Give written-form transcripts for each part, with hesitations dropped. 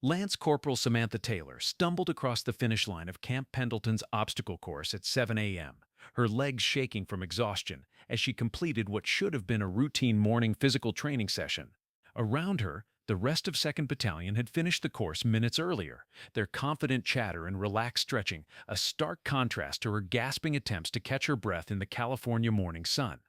Lance Corporal Samantha Taylor stumbled across the finish line of Camp Pendleton's obstacle course at 7 a.m., her legs shaking from exhaustion as she completed what should have been a routine morning physical training session. Around her, the rest of 2nd Battalion had finished the course minutes earlier, their confident chatter and relaxed stretching a stark contrast to her gasping attempts to catch her breath in the California morning sun.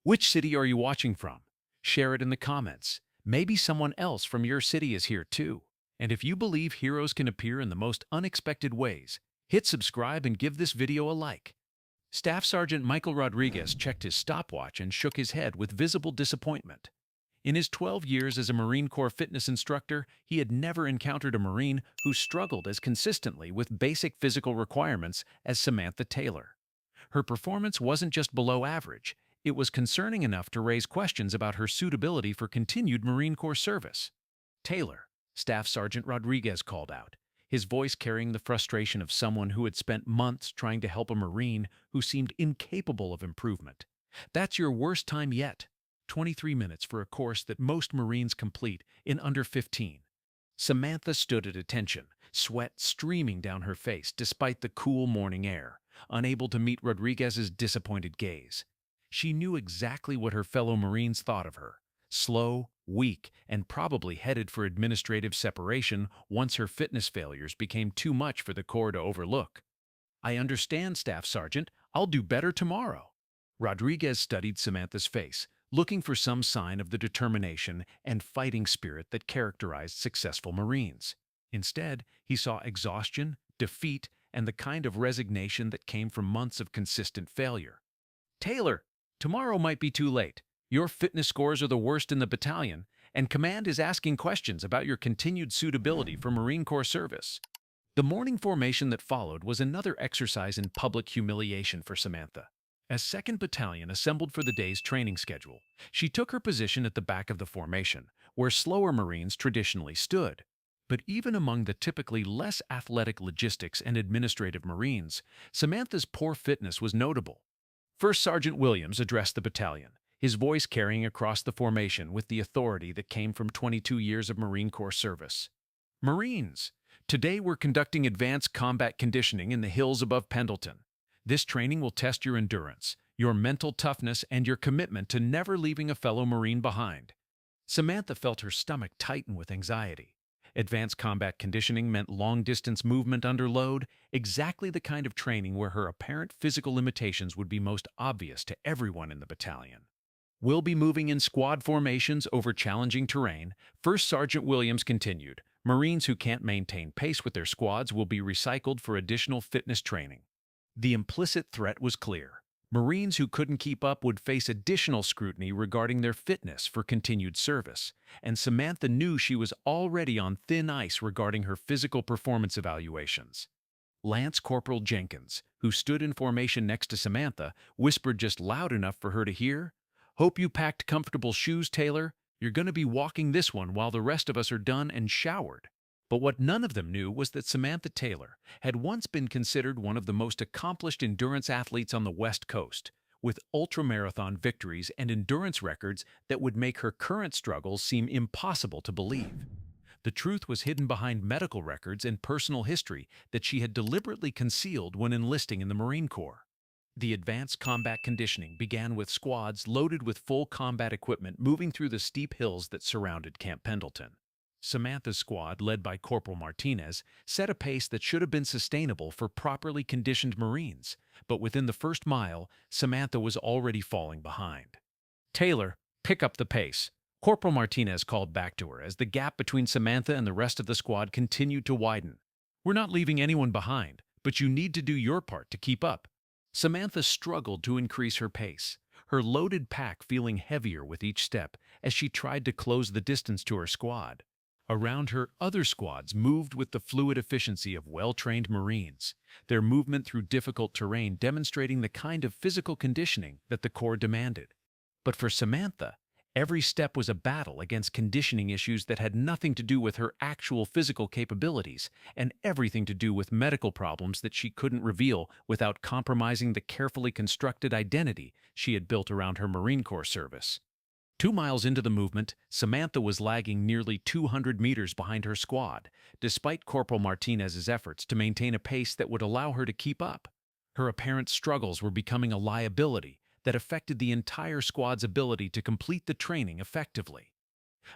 Which city are you watching from? Share it in the comments. Maybe someone else from your city is here too. And if you believe heroes can appear in the most unexpected ways, hit subscribe and give this video a like. Staff Sergeant Michael Rodriguez checked his stopwatch and shook his head with visible disappointment. In his 12 years as a Marine Corps fitness instructor, he had never encountered a Marine who struggled as consistently with basic physical requirements as Samantha Taylor. Her performance wasn't just below average, it was concerning enough to raise questions about her suitability for continued Marine Corps service. "Taylor," Staff Sergeant Rodriguez called out, his voice carrying the frustration of someone who had spent months trying to help a Marine who seemed incapable of improvement. "That's your worst time yet. 23 minutes for a course that most Marines complete in under 15. Samantha stood at attention, sweat streaming down her face despite the cool morning air, unable to meet Rodriguez's disappointed gaze. She knew exactly what her fellow Marines thought of her: slow, weak, and probably headed for administrative separation once her fitness failures became too much for the Corps to overlook. "I understand, Staff Sergeant. I'll do better tomorrow." Rodriguez studied Samantha's face, looking for some sign of the determination and fighting spirit that characterized successful Marines. Instead, he saw exhaustion, defeat, and the kind of resignation that came from months of consistent failure. "Taylor, tomorrow might be too late. Your fitness scores are the worst in the battalion, and Command is asking questions about your continued suitability for Marine Corps service." The morning formation that followed was another exercise in public humiliation for Samantha. As 2nd Battalion assembled for the day's training schedule, she took her position at the back of the formation, where slower Marines traditionally stood. But even among the typically less athletic logistics and administrative Marines, Samantha's poor fitness was notable. First Sergeant Williams addressed the battalion, his voice carrying across the formation with the authority that came from 22 years of Marine Corps service. "Marines, today we're conducting advanced combat conditioning in the hills above Pendleton. This training will test your endurance, your mental toughness, and your commitment to never leaving a fellow Marine behind." Samantha felt her stomach tighten with anxiety. Advanced combat conditioning meant long-distance movement under load, exactly the kind of training where her apparent physical limitations would be most obvious to everyone in the battalion. "We'll be moving in squad formations over challenging terrain," First Sergeant Williams continued. "Marines who can't maintain pace with their squads will be recycled for additional fitness training." The implicit threat was clear. Marines who couldn't keep up would face additional scrutiny regarding their fitness for continued service, and Samantha knew she was already on thin ice regarding her physical performance evaluations. Lance Corporal Jenkins, who stood in formation next to Samantha, whispered just loud enough for her to hear, "Hope you packed comfortable shoes, Taylor. You're going to be walking this one while the rest of us are done and showered." But what none of them knew was that Samantha Taylor had once been considered one of the most accomplished endurance athletes on the West Coast, with ultramarathon victories and endurance records that would make her current struggles seem impossible to believe. The truth was hidden behind medical records and personal history that she had deliberately concealed when enlisting in the Marine Corps. The advanced combat conditioning began with squads loaded with full combat equipment moving through the steep hills that surrounded Camp Pendleton. Samantha's squad, led by Corporal Martinez, set a pace that should have been sustainable for properly conditioned Marines, but within the first mile, Samantha was already falling behind. "Taylor, pick up the pace," Corporal Martinez called back to her as the gap between Samantha and the rest of the squad continued to widen. "We're not leaving anyone behind, but you need to do your part to keep up." Samantha struggled to increase her pace, her loaded pack feeling heavier with each step as she tried to close the distance to her squad. Around her, other squads moved with the fluid efficiency of well-trained Marines, their movement through difficult terrain demonstrating the kind of physical conditioning that the Corps demanded. But for Samantha, every step was a battle against conditioning issues that had nothing to do with her actual physical capabilities and everything to do with medical problems that she couldn't reveal without compromising the carefully constructed identity she had built around her Marine Corps service. 2 miles into the movement, Samantha was lagging nearly 200 meters behind her squad, despite Corporal Martinez's efforts to maintain a pace that would allow her to keep up. Her apparent struggles were becoming a liability that affected the entire squad's ability to complete the training effectively.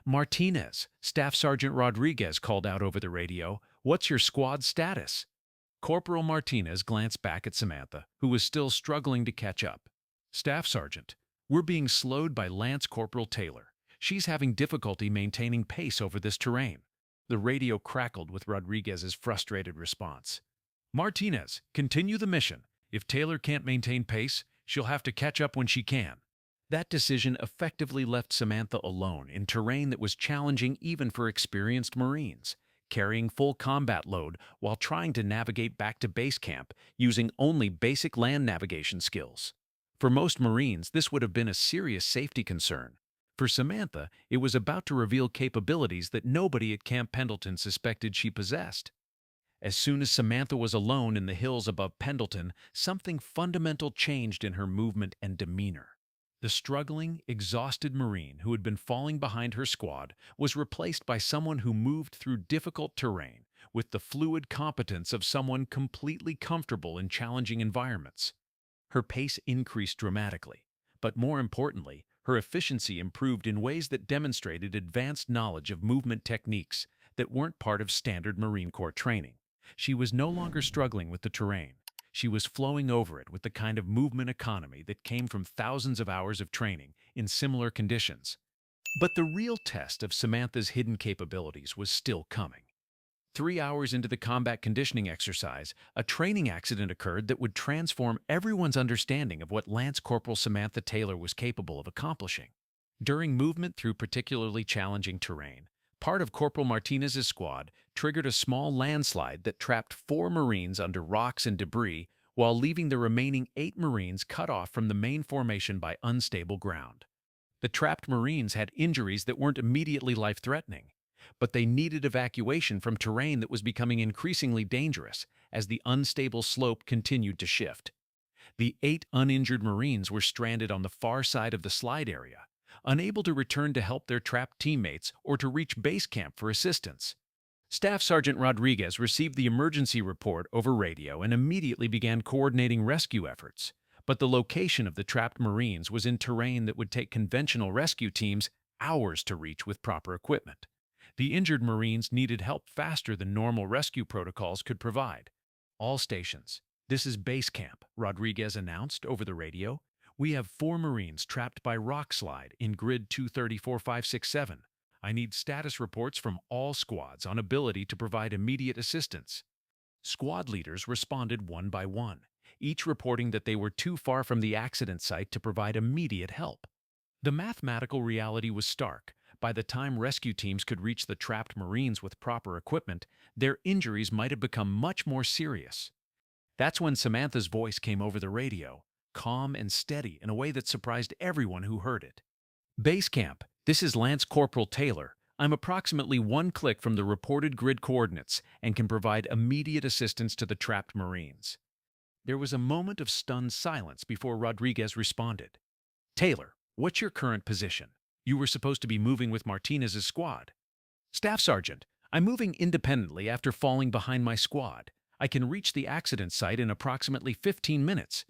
Martinez, Staff Sergeant Rodriguez called out over the radio, "What's your squad status?" Corporal Martinez glanced back at Samantha, who was still struggling to catch up. "Staff Sergeant, we're being slowed by Lance Corporal Taylor. She's having difficulty maintaining pace over this terrain." The radio crackled with Rodriguez's frustrated response. "Martinez, continue the mission. If Taylor can't maintain pace, she'll have to catch up when she can." That decision effectively left Samantha alone in terrain that was challenging even for experienced Marines, carrying full combat load while trying to navigate back to base camp using only basic land navigation skills. For most Marines, this would have been a serious safety concern. For Samantha, it was about to reveal capabilities that nobody at Camp Pendleton suspected she possessed. As soon as Samantha was alone in the hills above Pendleton, something fundamental changed in her movement and demeanor. The struggling, exhausted Marine who had been falling behind her squad was replaced by someone who moved through difficult terrain with the fluid competence of someone completely comfortable in challenging environments. Her pace increased dramatically, but more importantly, her efficiency improved in ways that demonstrated advanced knowledge of movement techniques that weren't part of standard Marine Corps training. She was no longer struggling with the terrain. She was flowing over it with the kind of movement economy that came from thousands of hours of training in similar conditions. But the real test of Samantha's hidden capabilities was still coming. 3 hours into the combat conditioning exercise, a training accident occurred that would transform everyone's understanding of what Lance Corporal Samantha Taylor was capable of accomplishing. During movement through particularly challenging terrain, part of Corporal Martinez's squad triggered a small landslide that trapped 4 Marines under rocks and debris while leaving the remaining 8 Marines cut off from the main formation by unstable ground. The trapped Marines had injuries that weren't immediately life-threatening, but they needed evacuation from terrain that was becoming increasingly dangerous as the unstable slope continued to shift. The 8 uninjured Marines were stranded on the far side of the slide area, unable to return to help their trapped teammates or to reach base camp for assistance. Staff Sergeant Rodriguez received the emergency report over radio and immediately began coordinating rescue efforts. But the location of the trapped Marines was in terrain that would take conventional rescue teams hours to reach with proper equipment. The injured Marines needed help faster than normal rescue protocols could provide. "All stations, this is base camp," Rodriguez announced over the radio. "We have 4 Marines trapped by rock slide in grid 234567. I need status reports from all squads on ability to provide immediate assistance." Squad leaders responded one by one, each reporting that they were too far from the accident site to provide immediate help. The mathematical reality was stark. By the time rescue teams could reach the trapped Marines with proper equipment, their injuries might have become much more serious. That's when Samantha's voice came over the radio, calm and steady in a way that surprised everyone who heard it. "Base camp, this is Lance Corporal Taylor. I'm approximately 1 click from the reported grid coordinates and can provide immediate assistance to the trapped Marines." There was a moment of stunned silence before Rodriguez responded. "Taylor, what's your current position? You were supposed to be moving with Martinez's squad." "Staff Sergeant, I'm moving independently after falling behind my squad. I can reach the accident site in approximately 15 minutes.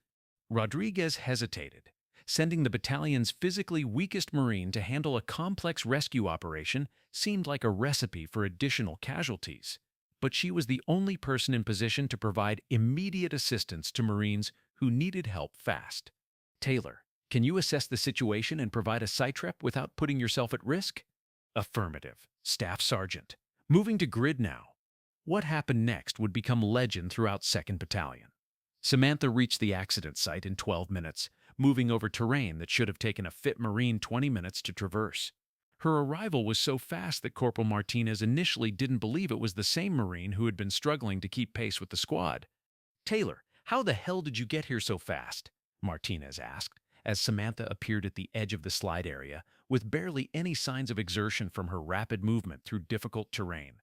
Rodriguez hesitated. Sending the battalion's physically weakest Marine to handle a complex rescue operation seemed like a recipe for additional casualties. But she was the only person in position to provide immediate assistance to Marines who needed help fast. "Taylor, can you assess the situation and provide a sitrep without putting yourself at risk?" "Affirmative, Staff Sergeant. Moving to grid now." What happened next would become legend throughout 2nd Battalion. Samantha reached the accident site in 12 minutes, moving over terrain that should have taken a fit Marine 20 minutes to traverse. Her arrival was so fast that Corporal Martinez initially didn't believe it was the same Marine who had been struggling to keep pace with the squad. "Taylor, how the hell did you get here so fast?" Martinez asked, as Samantha appeared at the edge of the slide area, with barely any signs of exertion from her rapid movement through difficult terrain.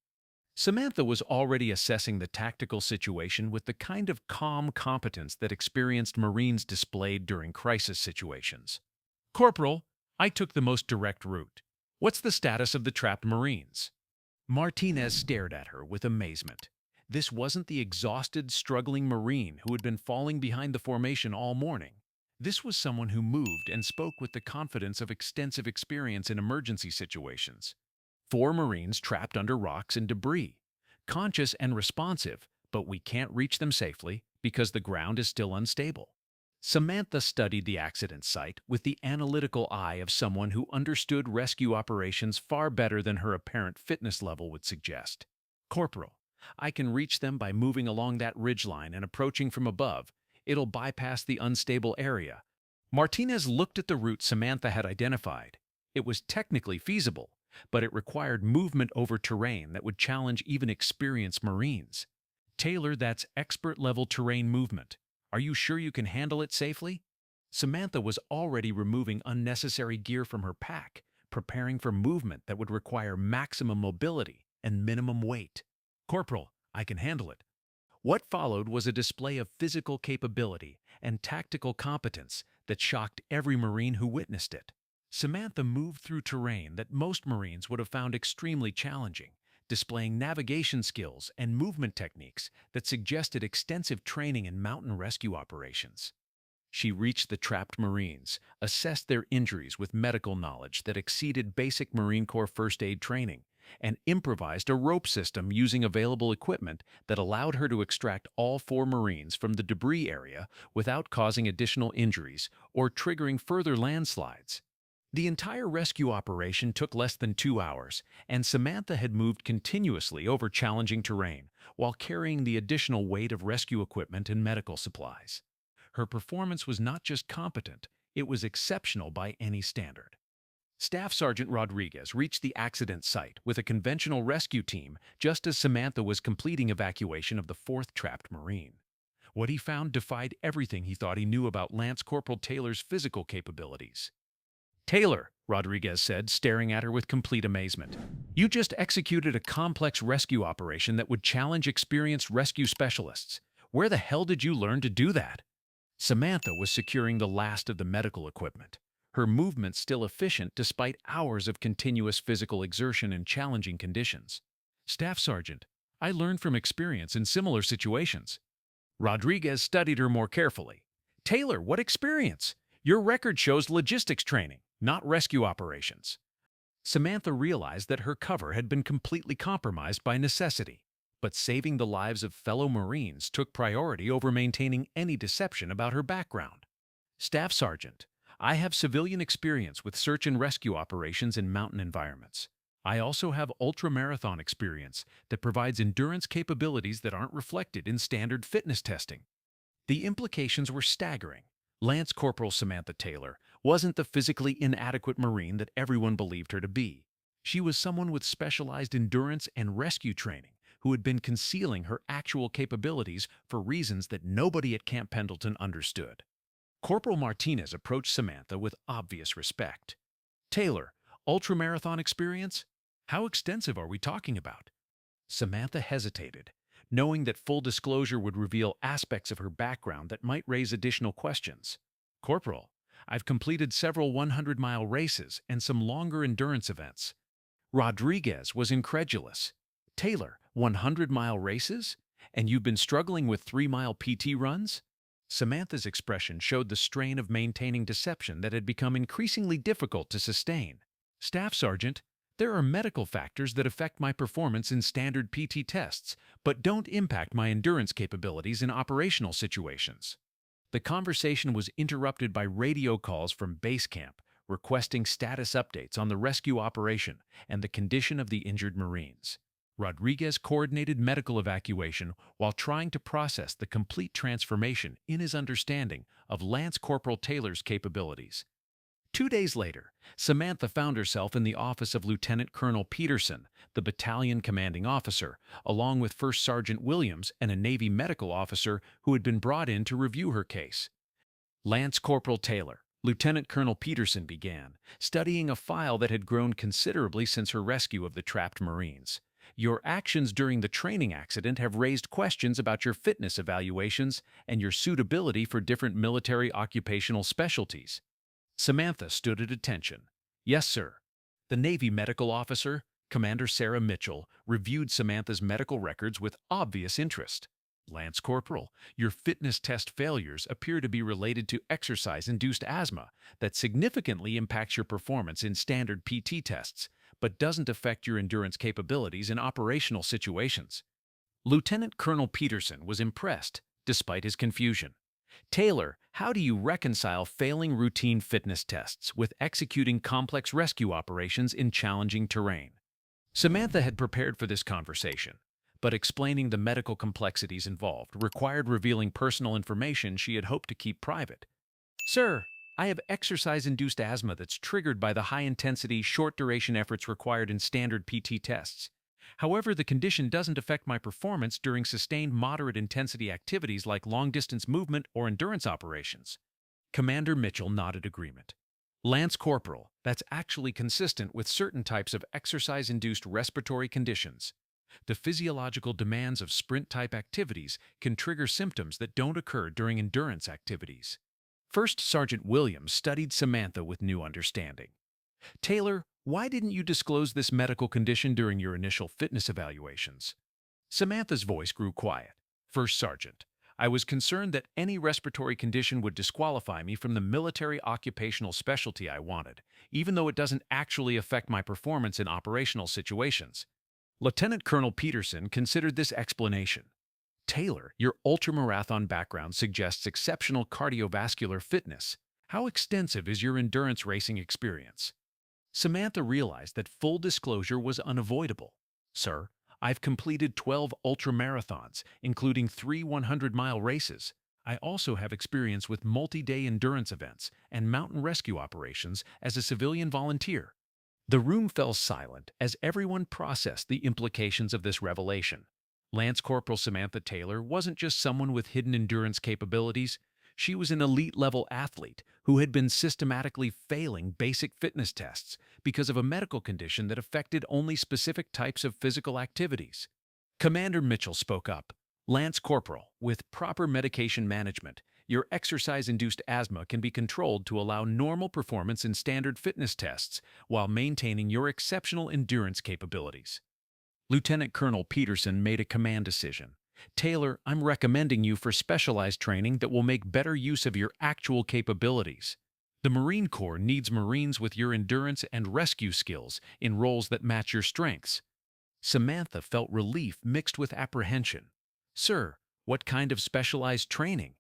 Samantha was already assessing the tactical situation with the kind of calm competence that experienced Marines displayed during crisis situations. "Corporal, I took the most direct route. What's the status of the trapped Marines? Martinez stared at her with amazement. This wasn't the exhausted, struggling Marine who had been falling behind the formation all morning. This was someone who moved and spoke with the confidence of extensive experience in emergency situations. 4 Marines trapped under rocks and debris, conscious and responsive, but we can't reach them safely because the ground is still unstable. Samantha studied the accident site with the analytical eye of someone who understood rescue operations far better than her apparent fitness level would suggest. Corporal, I can reach them by moving along that ridgeline and approaching from above. It'll bypass the unstable area. Martinez looked at the route Samantha had identified. It was technically feasible, but it required movement over terrain that would challenge even experienced Marines. Taylor, that's expert-level terrain movement. Are you sure you can handle it safely? Samantha was already removing unnecessary gear from her pack, preparing for movement that would require maximum mobility and minimum weight. Corporal, I can handle it. What followed was a display of physical capability and tactical competence that shocked every Marine who witnessed it. Samantha moved through terrain that most Marines would have found extremely challenging, displaying navigation skills and movement techniques that suggested extensive training in mountain rescue operations. She reached the trapped Marines, assessed their injuries with medical knowledge that exceeded basic Marine Corps first aid training, and improvised a rope system using available equipment that allowed her to extract all 4 Marines from the debris area without causing additional injuries or triggering further landslides. The entire rescue operation took less than 2 hours, and Samantha had moved continuously over challenging terrain while carrying the additional weight of rescue equipment and medical supplies. Her performance was not just competent, it was exceptional by any standard. Staff Sergeant Rodriguez reached the accident site with a conventional rescue team just as Samantha was completing evacuation of the 4th trapped Marine. What he found defied everything he thought he knew about Lance Corporal Taylor's physical capabilities. Taylor, Rodriguez said, staring at her with complete amazement. You just executed a complex rescue operation that would challenge experienced rescue specialists. Where the hell did you learn to do that? Samantha was securing the last of the medical equipment, her movements still efficient despite hours of continuous physical exertion in challenging conditions. Staff Sergeant, I learned from experience in similar situations. Rodriguez studied her more carefully. Taylor, what experience? Your record shows logistics training, not rescue operations. Samantha realized that her cover had been completely compromised by necessity, but saving the lives of fellow Marines took priority over maintaining any deception about her background. Staff Sergeant, I have civilian experience with search and rescue operations in mountain environments. I also have ultramarathon experience that provides endurance capabilities that aren't reflected in standard fitness testing. The implications were staggering. Lance Corporal Samantha Taylor wasn't the physically inadequate Marine that everyone believed her to be. She was someone with specialized endurance and rescue training who had been concealing her actual capabilities for reasons that nobody at Camp Pendleton understood. Corporal Martinez approached Samantha with obvious respect. Taylor, ultramarathon experience? How extensive are we talking about? Samantha hesitated, knowing that full disclosure would reveal aspects of her background that might raise additional questions. Corporal, I've completed several 100-mile races and some longer endurance events. Rodriguez was incredulous. Taylor, 100-mile races? And you've been struggling with 3-mile PT runs? Samantha's expression showed the strain of maintaining deception that had become increasingly difficult to sustain. Staff Sergeant, there are medical factors that affect my performance in standard PT tests, but don't impact my endurance capabilities in operational situations. The conversation was interrupted by radio calls from base camp, requesting status updates on the rescue operation and the condition of the injured Marines. Rodriguez coordinated medical evacuation while trying to process the complete transformation in his understanding of Lance Corporal Taylor's capabilities. 2 days later, Samantha found herself in the office of Lieutenant Colonel Peterson, the battalion commanding officer, along with First Sergeant Williams and a Navy medical officer who had been brought in to review her case. Lance Corporal Taylor, Lieutenant Colonel Peterson began, studying a file that had grown considerably since her rescue of the trapped Marines. Your actions during the training accident have raised questions about your fitness evaluations and your suitability for different military occupational specialties. Samantha stood at attention. Yes, sir. The Navy medical officer, Commander Sarah Mitchell, reviewed Samantha's medical records with obvious interest. Lance Corporal, your fitness test failures appear to be related to exercise-induced asthma that significantly impacts your performance in standard PT tests, but doesn't affect your endurance capabilities in operational situations. Lieutenant Colonel Peterson was impressed, despite his confusion. Taylor, how do you reconcile failing routine fitness tests with executing complex rescue operations in challenging terrain? Samantha had prepared for this conversation, but explaining the medical complexities involved required revealing personal information she had hoped to keep private. Sir, I have exercise-induced asthma that's triggered by the high-intensity, short-duration efforts required in standard PT tests. However, the condition doesn't affect my performance during sustained moderate-intensity activities like long-distance movement or endurance operations. Commander Mitchell nodded agreement. Lance Corporal, that's actually consistent with certain types of exercise-induced respiratory conditions. The physiological demands of sprint-type activities can trigger symptoms that don't occur during endurance activities. First Sergeant Williams studied Samantha with new understanding. Taylor, why didn't you disclose this medical condition during your initial fitness evaluations? Samantha's voice grew quiet. First Sergeant, I was concerned that any respiratory condition would disqualify me from the military occupational specialty I wanted, even though it doesn't actually affect my performance in operational situations. Lieutenant Colonel Peterson considered this explanation. Taylor, your ultramarathon background suggests exceptional cardiovascular fitness. How extensive is your endurance racing experience? Samantha realized that full disclosure was unavoidable. Sir, I've completed 12 ultramarathons, including 3 100-mile races. I also have experience with multi-day endurance events and mountain rescue operations as a civilian volunteer. The room fell silent as everyone processed the implications of this revelation. Lance Corporal Samantha Taylor wasn't just someone with hidden endurance capabilities. She was an elite-level athlete who had been systematically failing basic fitness tests because of a medical condition that affected only specific types of physical activities. Commander Mitchell spoke up. Lance Corporal, with proper medication management, your exercise-induced asthma can be controlled to allow normal performance in standard fitness tests while maintaining your exceptional endurance capabilities. Lieutenant Colonel Peterson made a command decision. Taylor, I'm recommending you for specialized training that will make better use of your actual capabilities. The Marine Corps needs Marines with your endurance and rescue skills in roles that match your strengths. Samantha felt relief mixed with apprehension. Sir, what kind of specialized training?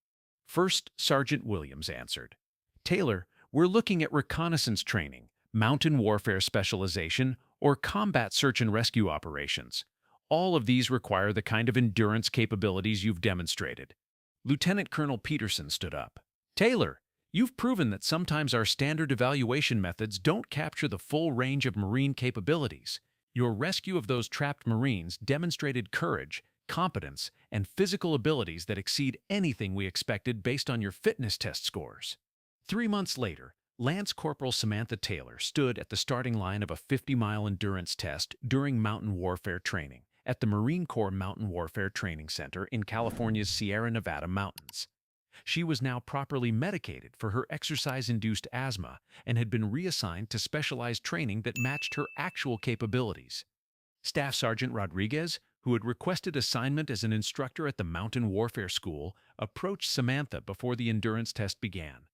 First Sergeant Williams answered. Taylor, we're looking at reconnaissance training, mountain warfare specialization, or combat search and rescue operations. All of these require the kind of endurance capabilities you've demonstrated. Lieutenant Colonel Peterson stood up. Taylor, you've proven that sometimes our standard evaluation methods don't capture the full range of Marine capabilities. Your rescue of those trapped Marines demonstrated courage, competence, and physical abilities that exceed anything we expected based on your fitness test scores. 3 months later, Lance Corporal Samantha Taylor stood at the starting line of a 50-mile endurance test during mountain warfare training at the Marine Corps Mountain Warfare Training Center in California's Sierra Nevada mountains. She was now properly medicated for her exercise-induced asthma and had been reassigned to specialized training that matched her actual capabilities. Staff Sergeant Rodriguez, who had requested assignment as an instructor at the Mountain Warfare School, approached Samantha before the endurance test began.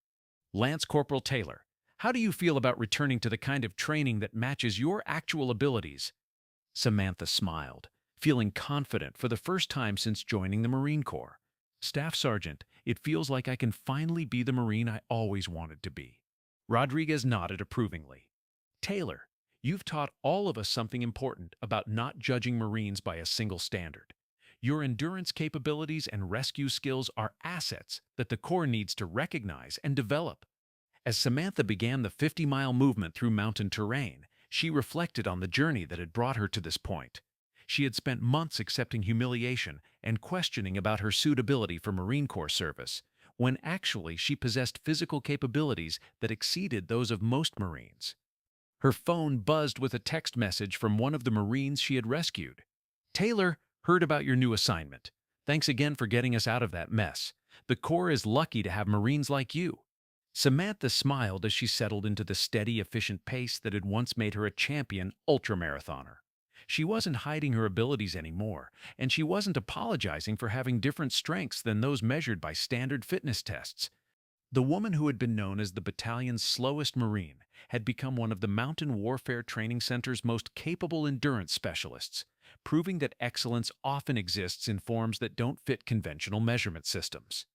Lance Corporal Taylor, how do you feel about returning to the kind of training that matches your actual abilities? Samantha smiled, feeling confident for the first time since joining the Marine Corps. Staff Sergeant, it feels like I can finally be the Marine I always wanted to be. Rodriguez nodded approvingly. Taylor, you've taught all of us something important about not judging Marines by a single standard. Your endurance capabilities and rescue skills are assets that the Corps needs to recognize and develop. As Samantha began the 50-mile movement through mountain terrain, she reflected on the journey that had brought her to this point. She had spent months accepting humiliation and questioning about her suitability for Marine Corps service, when actually she possessed physical capabilities that exceeded those of most Marines. Her phone buzzed with a text message from one of the Marines she had rescued. Taylor, heard about your new assignment. Thanks again for getting us out of that mess. The Corps is lucky to have Marines like you. Samantha smiled as she settled into the steady, efficient pace that had once made her a champion ultramarathoner. She wasn't hiding her abilities anymore, and she wasn't apologizing for having different strengths than those measured by standard fitness tests. The woman who had been known as the battalion's slowest Marine had become one of the Mountain Warfare Training Center's most capable endurance specialists, proving that excellence often exists in forms that don't fit conventional measurement systems.